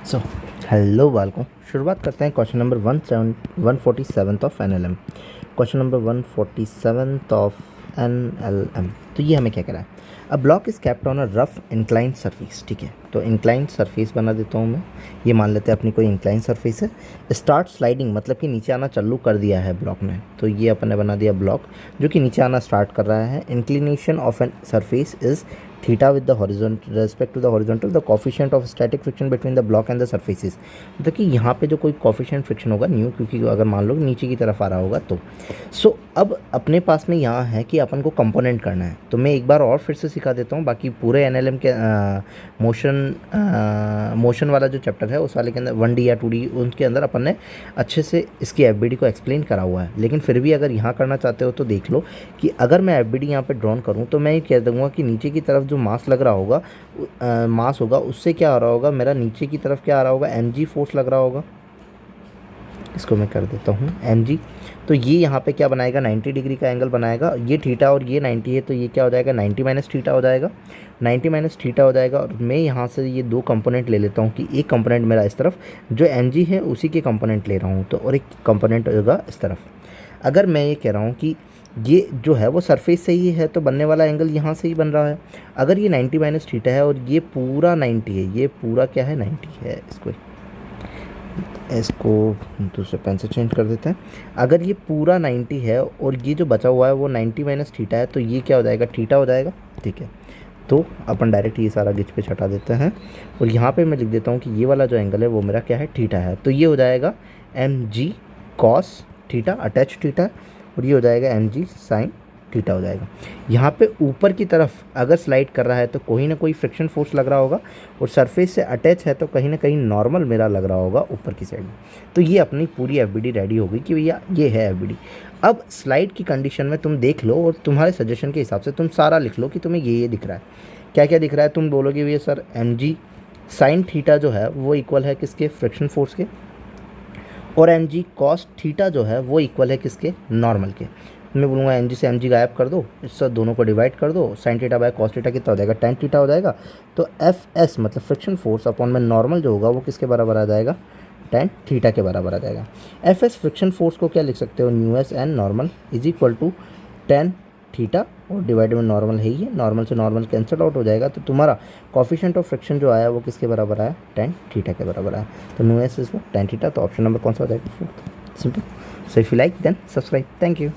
So hello बालकों, शुरुआत करते हैं question number 147 of NLM. Question number 147 of NLM. तो ये हमें क्या कह रहा है? A block is kept on a rough inclined surface. ठीक है, तो इंक्लाइंड सरफेस बना देता हूँ मैं। ये मान लेते हैं अपनी कोई इंक्लाइंड सरफेस है। स्टार्ट स्लाइडिंग मतलब कि नीचे आना चालू कर दिया है ब्लॉक ने। तो ये अपन ने बना दिया ब्लॉक जो कि नीचे आना स्टार्ट कर रहा है। Inclination of an surface is theta with the horizontal respect to the horizontal the coefficient of static friction between the block and the surfaces. मतलब कि यहाँ पे जो कोई कोफिशिएंट फ्रिक्शन होगा न्यू, क्योंकि अगर मान लो नीचे की तरफ आ रहा होगा तो अब अपने पास में यहाँ है कि अपन को कंपोनेंट करना है। तो मैं एक बार और फिर से सिखा देता हूँ। बाकी पूरे एनएलएम के मोशन वाला जो चैप्टर है उस वाले के अंदर 1D या 2D उनके अंदर अपन ने अच्छे से इसकी एफबीडी को एक्सप्लेन करा हुआ है। लेकिन फिर भी अगर यहाँ करना चाहते हो तो देख लो कि अगर मैं एफबीडी यहाँ पे ड्रॉन करूँ तो मैं ये कह दूँगा कि नीचे की तरफ जो मास लग रहा होगा, मास होगा, उससे क्या आ रहा होगा, मेरा नीचे की तरफ क्या आ रहा होगा, mg फोर्स लग रहा होगा। इसको मैं कर देता हूँ mg। तो ये यहाँ पे क्या बनाएगा, 90 डिग्री का एंगल बनाएगा। ये थीटा और ये 90 है, तो ये क्या हो जाएगा, 90 माइनस थीटा हो जाएगा। 90 माइनस थीटा हो जाएगा। और मैं यहाँ से ये दो कंपोनेंट ले लेता हूँ कि एक कंपोनेंट मेरा इस तरफ जो mg है उसी के कंपोनेंट ले रहा हूँ, तो और एक कंपोनेंट होगा इस तरफ। अगर मैं ये कह रहा हूँ कि ये जो है वो सरफेस से ही है तो बनने वाला एंगल यहाँ से ही बन रहा है। अगर ये 90 माइनस थीटा है और ये पूरा 90 है, ये पूरा क्या है, 90 है। इसको दूसरे पेन से चेंज कर देते हैं। अगर ये पूरा 90 है और ये जो बचा हुआ है वो 90 माइनस थीटा है, तो ये क्या हो जाएगा, थीटा हो जाएगा। ठीक है, तो अपन डायरेक्ट ये सारा गिच पे हटा देते हैं और यहाँ पे मैं लिख देता हूँ कि ये वाला जो एंगल है वो मेरा क्या है, थीटा है। तो ये हो जाएगा mg cos theta attach theta, और ये हो जाएगा mg साइन थीटा हो जाएगा। यहाँ पे ऊपर की तरफ अगर स्लाइड कर रहा है तो कोई ना कोई फ्रिक्शन फोर्स लग रहा होगा, और सरफेस से अटैच है तो कहीं ना कहीं नॉर्मल मेरा लग रहा होगा ऊपर की साइड में। तो ये अपनी पूरी एफबीडी रेडी होगी कि भैया ये है एफबीडी। अब स्लाइड की कंडीशन में तुम देख लो और तुम्हारे सजेशन के हिसाब से तुम सारा लिख लो कि तुम्हें ये दिख रहा है। क्या क्या दिख रहा है? तुम बोलोगे भैया सर mg साइन थीटा जो है वो इक्वल है किसके, फ्रिक्शन फोर्स के, और mg cos थीटा जो है वो इक्वल है किसके, नॉर्मल के। मैं बोलूँगा mg से mg गायब कर दो, इससे दोनों को डिवाइड कर दो, sine theta by cos theta कितना हो जाएगा, tan थीटा हो जाएगा। तो fs मतलब फ्रिक्शन फोर्स अपॉन में नॉर्मल जो होगा वो किसके बराबर आ जाएगा, tan थीटा के बराबर आ जाएगा। fs फ्रिक्शन फोर्स को क्या लिख सकते हो, mu S N normal is equal to tan theta और डिवाइडेड में नॉर्मल है ही है, नॉर्मल से नॉर्मल कैंसल आउट हो जाएगा। तो तुम्हारा कॉफिशिएंट ऑफ फ्रिक्शन जो आया वो किसके बराबर आया, tan थीटा के बराबर आया। तो mu S is tan theta. तो ऑप्शन नंबर कौन सा हो जाएगा, fourth. Simple. So if you like then subscribe. Thank you.